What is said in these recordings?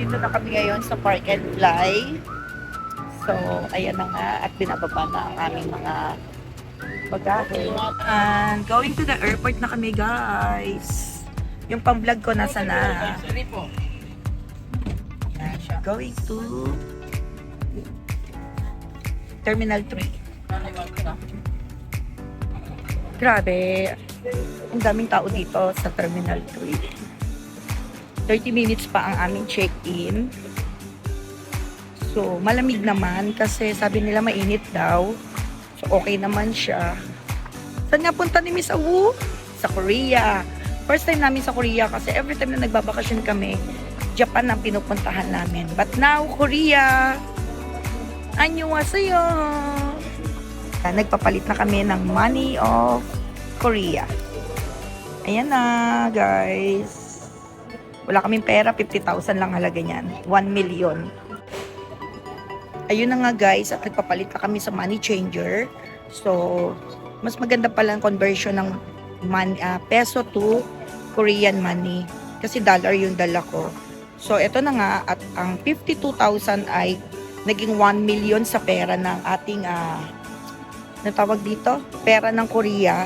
nandito na kami ngayon sa Park and Fly. So, ayan na nga at binababa na ang aming mga bagahe. And going to the airport na kami, guys. Yung pang-vlog ko nasa na. Going to Terminal 3. Grabe. Ang daming tao dito sa Terminal 3. 30 minutes pa ang aming check-in. So, malamig naman kasi sabi nila mainit daw. So, okay naman siya. Saan nga punta ni Miss Awu? Sa Korea. First time namin sa Korea kasi every time na nagbabakasyon kami, Japan ang pinupuntahan namin. But now, Korea! Annyeonghaseyo! Nagpapalit na kami ng money of Korea. Ayan na, guys. Wala kaming pera, 50,000 lang halaga niyan. 1 million. Ayun na nga, guys, at nagpapalit na kami sa money changer. So, mas maganda pala ang conversion ng peso to Korean money. Kasi dollar yung dala ko. So, eto na nga, at ang 52,000 ay naging 1 million sa pera ng ating, natawag dito? Pera ng Korea.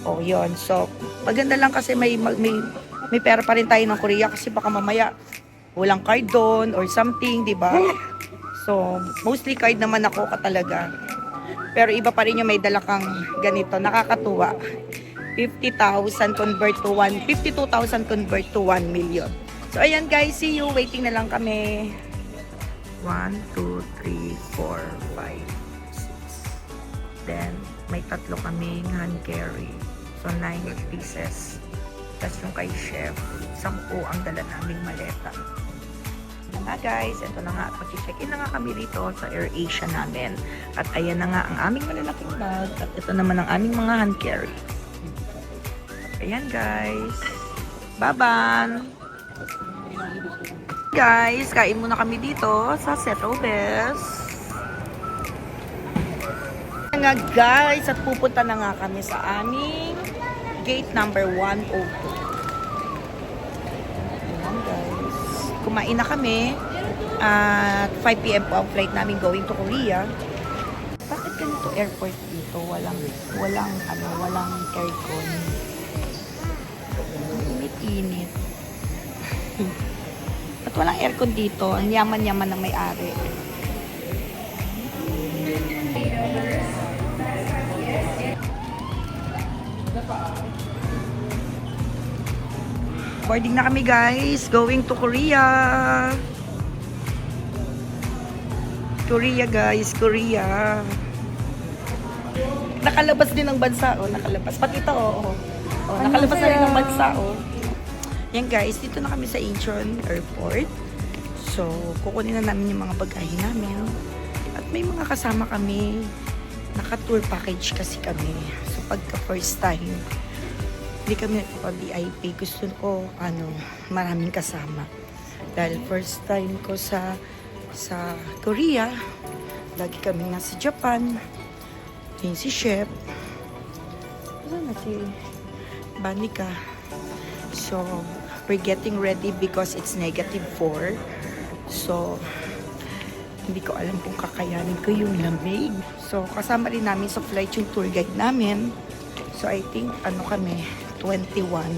O, yun. So, maganda lang kasi may pera pa rin tayo ng Korea kasi baka mamaya walang card doon or something, di ba? So, mostly card naman ako talaga. Pero iba pa rin yung may dala kang ganito. Nakakatuwa. 50,000 convert to 52,000 convert to 1 million. So, ayan guys. See you. Waiting na lang kami. 1, 2, 3, 4, 5, 6. Then, may tatlo kaming hand carry. So, 9 pieces. Tapos yung kay chef, 10 ang dala naming maleta. Ito nga guys, ito na nga. Mag-check-in na nga kami rito sa AirAsia namin. At ayan na nga ang aming malalaking bag. At ito naman ang aming mga hand carry. Ayan guys. Baban! Guys, kain muna kami dito sa Settlebest. Ayan nga guys, at pupunta na nga kami sa aming gate number 102. Ayan guys. Kumain na kami. At 5 PM po ang flight namin going to Korea. Bakit ganito airport dito? Walang aircon. Init-init. At walang aircon dito. Ang yaman-yaman ng may-ari. Boarding na kami guys, going to Korea. Korea guys, Korea. Nakalabas din ng bansa, oh, nakalabas. Pati ito, oh. Oh, nakalabas na rin ng bansa, oh. Yan guys, dito na kami sa Incheon Airport. So, kukunin na namin yung mga bagahe namin. At may mga kasama kami. Naka-tour package kasi kami. So, pagka first time, hindi kami nagpapa-VIP. Gusto ko, maraming kasama. Dahil first time ko sa Korea. Lagi kami nasa Japan. Yun si Chef. Saan na si Banika? So, we're getting ready because it's -4. So, hindi ko alam kung kakayanin ko yung lamig. So, kasama rin namin sa flight yung tour guide namin. So, I think, kami, 21.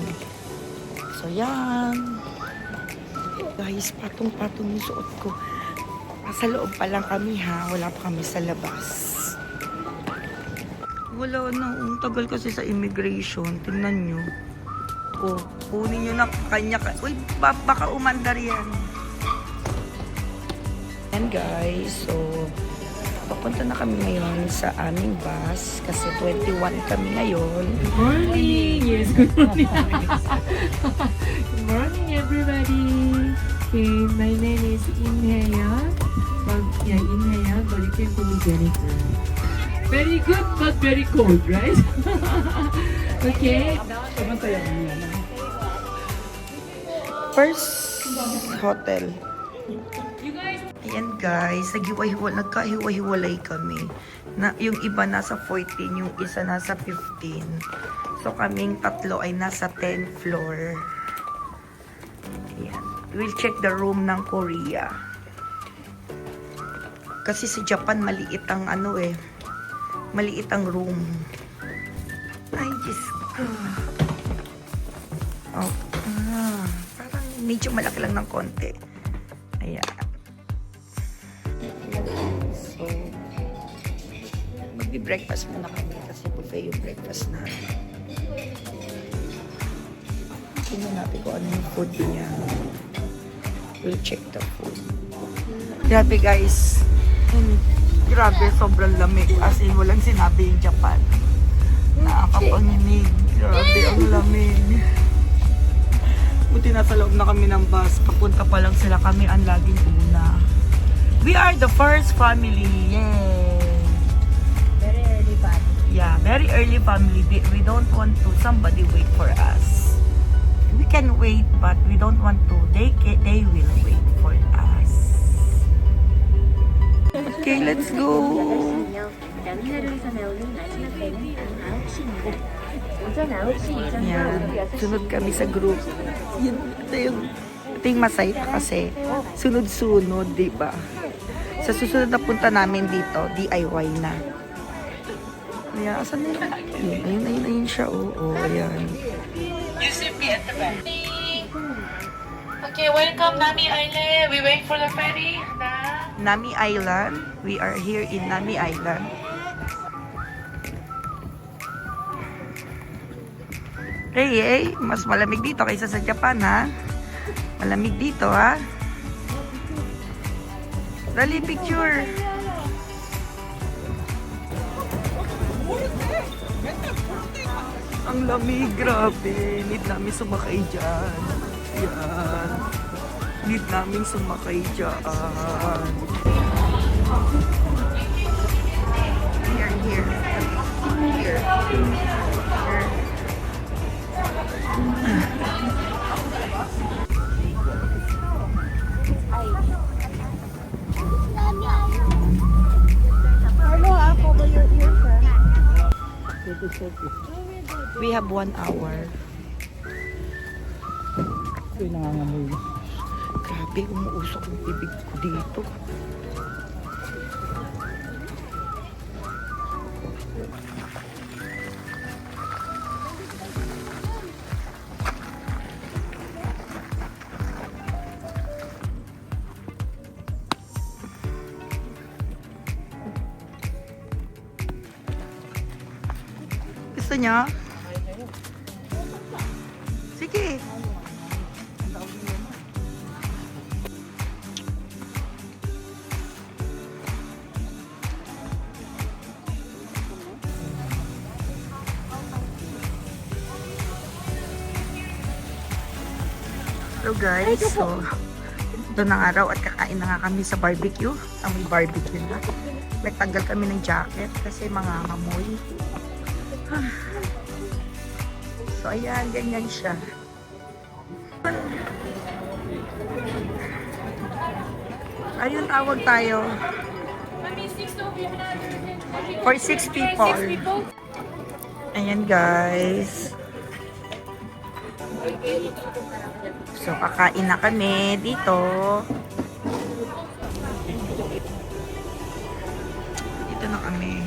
So, yan. Guys, patong-patong yung suot ko. Sa loob pa lang kami, ha. Wala pa kami sa labas. Wala na. Ang tagal kasi sa immigration. Tingnan nyo. Oh, kunin nyo na kanya. Uy, baka umandar yan. And guys, so, papunta na kami ngayon sa aming bus kasi 21 kami ngayon. Good morning! Yes, good morning. Good morning, everybody. Okay, my name is Inhaya. Inhaya, but you can call me Jennifer. Very good, but very cold, right? Okay. First hotel. Ayan guys, nagkahiwa-hiwalay kami. Yung iba nasa 14, yung isa nasa 15. So kaming tatlo ay nasa 10th floor. Ayan. We'll check the room ng Korea. Kasi sa Japan, maliit ang maliit ang room. Ay, Diyos ko. Oh, parang medyo malaki lang ng konti. Ayan. So, magbi-breakfast muna kami kasi buffet yung breakfast na. Tingnan natin kung ano yung food niya. We'll check the food. Grabe guys. Grabe, sobrang lamig. As in, walang sinabi yung Japan. Nakakapanginig. Grabe, ang lamig. Buti nasa loob na kami ng bus. Papunta pa lang sila, kami ang laging una. We are the first family. Yay! Very early family. Yeah, very early family. We don't want to somebody wait for us. We can wait, but we don't want to. They will wait for us. Okay, let's go. 남이나루에서 나오는 마지막 배는 9시입니다. 오전 9시 이전으로 Yan. Sunod kami sa group. Ito yung masaya kasi sunod-sunod, di ba? Sa susunod na punta namin dito, DIY na. Ayan, asan na yun? Ayun siya. Oo, ayan. Okay, welcome Nami Island. We wait for the ferry. Nami Island. We are here in Nami Island. Hey, mas malamig dito kaysa sa Japan, ha? Malamig dito, ha? Dali, picture. Ang lamig, grabe. Need namin sumakay dyan. Yan. Need namin sumakay dyan. Here. We have 1 hour. Ito'y nangangamoy. Grabe, umuusok ang bibig ko dito. Gusto niya? Sige. So guys, ito ng araw at kakain na nga kami sa barbecue. May barbecue na. Nagtanggal kami ng jacket kasi mga mamoy. So ayan, ganyan siya. Ayun, tawag tayo. For 6 people. Ayan guys. So, kakain na kami dito. Dito na kami.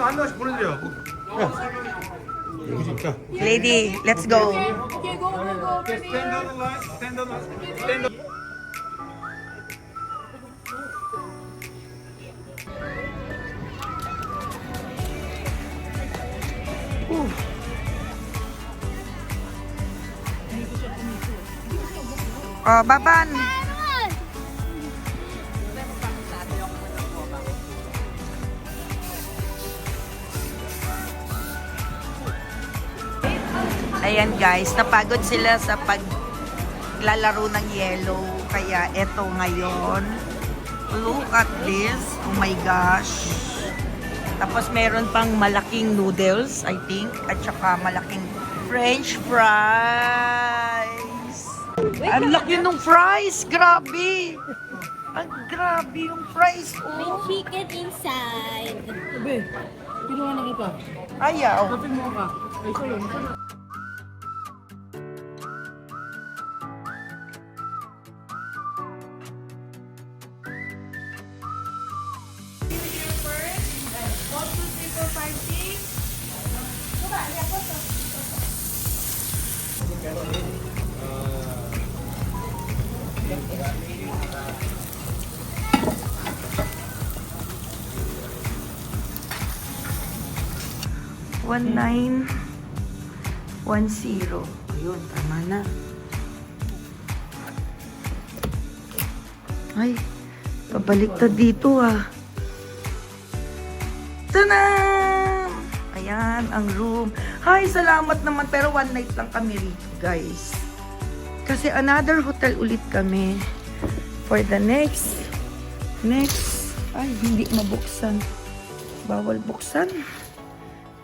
한 명씩 보내드려. 여기 진짜. Lady, let's go. Oh, Baban. Ayan guys, napagod sila sa paglalaro ng yellow. Kaya eto ngayon. Look at this. Oh my gosh. Tapos meron pang malaking noodles, I think. At saka malaking French fries. Ang laki nung fries. Grabe. Ang grabe yung price, May oh. chicken inside. Be, kinuha na kita. Ayaw. Kapin mo ka. Ay, ito yun. One 1910. Ayun, tama na. Ay, pabaliktad dito ah. Tanam! Ayan, ang room. Hi, salamat naman. Pero one night lang kami rito, guys. Kasi another hotel ulit kami. For the next. Ay, hindi mabuksan. Bawal buksan.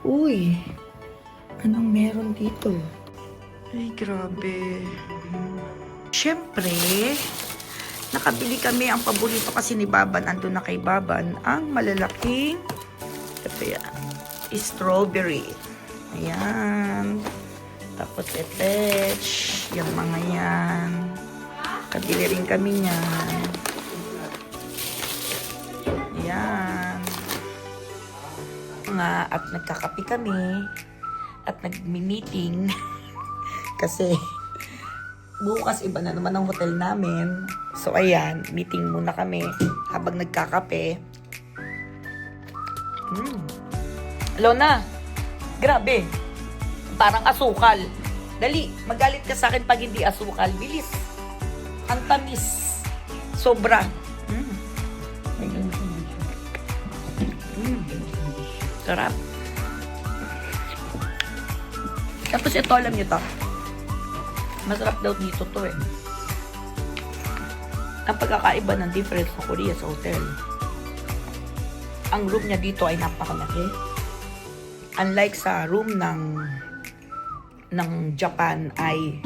Uy, anong meron dito? Ay, grabe. Siyempre, nakabili kami ang paborito kasi ni Baban. Andun na kay Baban ang malalaking ito yan, strawberry. Ayan. Tapos etech, yung mga yan. Kabili rin kami niyan. Ayan. At nagkakape kami at nagmi-meeting kasi bukas iba na naman ang hotel namin. So ayan, meeting muna kami habang nagkakape. Lona, grabe. Parang asukal. Dali, magalit ka sa akin pag hindi asukal. Bilis. Ang tamis. Sobra. Sarap. Tapos ito, alam nyo to. Masarap daw dito to eh. Ang pagkakaiba ng difference sa Korea sa hotel. Ang room niya dito ay napakalaki. Unlike sa room ng Japan ay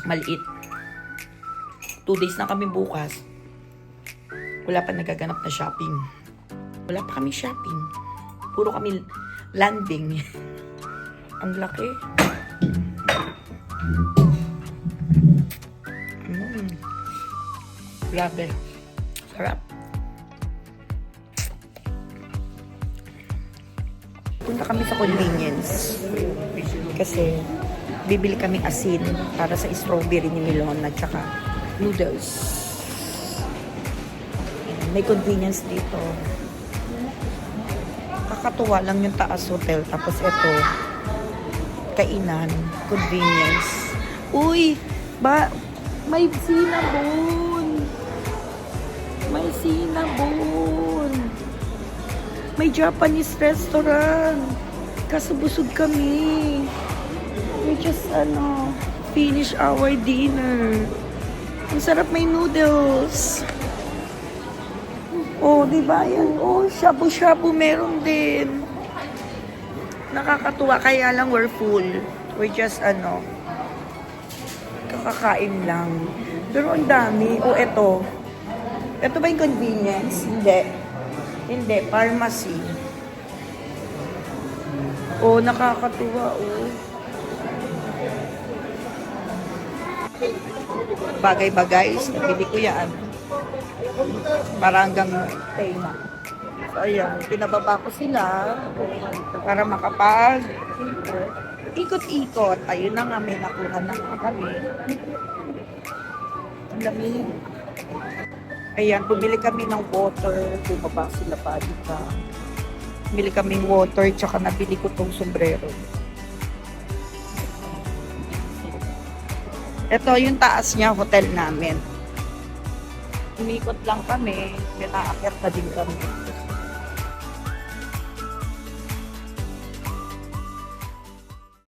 maliit. 2 days na kami bukas. Wala pa nagaganap na shopping. Wala pa kami shopping. Puro kami landing. Ang laki. Grabe. Sarap. Punta kami sa convenience. Kasi bibili kaming asin para sa strawberry ni Milon at saka noodles. May convenience dito. Kakatuwa lang yung taas hotel. Tapos ito, kainan, convenience. Uy, may cinnamon. May cinnamon. May Japanese restaurant. Kaso busog kami. We just, finish our dinner. Ang sarap, may noodles. Oh, di ba yan? Oh, shabu-shabu meron din. Nakakatuwa, kaya lang we're full. We're just, kakakain lang. Pero ang dami. Oh, eto. Ito ba yung convenience? Hindi. Hindi, pharmacy. Oh, nakakatuwa, oh. Bagay-bagay, nabili ko yan. Para hanggang tema. So, ayan, pinababa ko sila para makapag ikot-ikot. Ayun na nga, may nakuha na nga kami. Ang dami. Ayan, bumili kami ng water. Bumaba sila pa dito. Bumili kaming water, tsaka nabili ko tong sombrero. Ito yung taas niya, hotel namin. Umikot lang kami, pinaakyat na din kami.